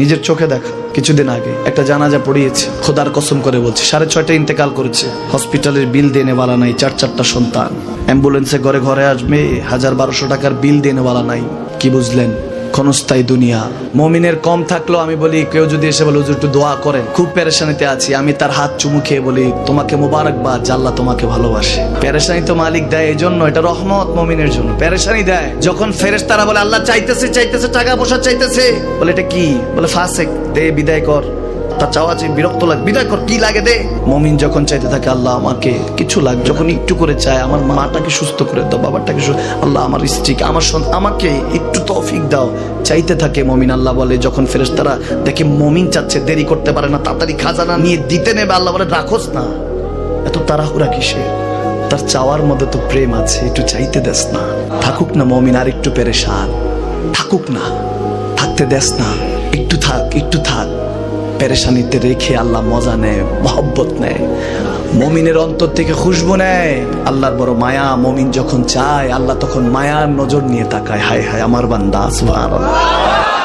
নিজের চোখে দেখা কিছুদিন আগে একটা জানাজা পড়িয়েছে, খোদার কসম করে বলছে 6:30 ইন্তেকাল করেছে। হসপিটালের বিল দেনেওয়ালা নাই, 4টা সন্তান, অ্যাম্বুলেন্সে ঘরে ঘরে আসবে, 1000-1200 টাকার বিল দেনেওয়ালা নাই। কি বুঝলেন? ক্ষণস্থায়ী দুনিয়া। মুমিনের কম থাকলেও আমি বলি, কেউ যদি এসে বলে হুজুর একটু দোয়া করেন, খুব পেরেশানিতে আছি, আমি তার হাত চুমু খেয়ে বলি তোমাকে মোবারকবাদ, আল্লাহ তোমাকে ভালোবাসে। পেরেশানি তো মালিক দেয়, এই জন্য এটা রহমত মুমিনের জন্য। পেরেশানি দেয় যখন ফেরেশতারা বলে আল্লাহ চাইতেছে চাইতেছে, টাকা পয়সা চাইতেছে, বলে এটা কি? বলে ফাসেক, দে বিদায় কর। তার চাওয়া যে বিরক্ত লাগে, বিদায় কর, কি লাগে দে। মুমিন যখন চাইতে থাকে আল্লাহ আমাকে কিছু লাগে, যখন একটু করে চায় আমার মাটাকে সুস্থ করে দাও, বাবাটাকে আল্লাহ আমার স্ত্রীকে, আমার আমাকে একটু তৌফিক দাও, চাইতে থাকে মুমিন। আল্লাহ বলে যখন ফেরেশতারা দেখে মুমিন চাচ্ছে, দেরি করতে পারে না, তাড়াতাড়ি খাজানা নিয়ে দিতে নেবে, আল্লাহ বলে রাখোস না, এত তাড়াহুড়া কিসে? তার চাওয়ার মধ্যে তো প্রেম আছে, একটু চাইতে দেস না। থাকুক না মুমিন আর একটু পেরেশান, থাকুক না, থাকতে দেস না, একটু থাক, একটু থাক। পেরেশানিতে রেখে আল্লাহ মজা নেয়, মহব্বত নেয়, মুমিনের অন্তর থেকে খুশবু নেয়। আল্লাহর বড় মায়া, মুমিন যখন চায় আল্লাহ তখন মায়ার নজর নিয়ে তাকায়, হায় হায় আমার বান্দা, সুবহানাল্লাহ।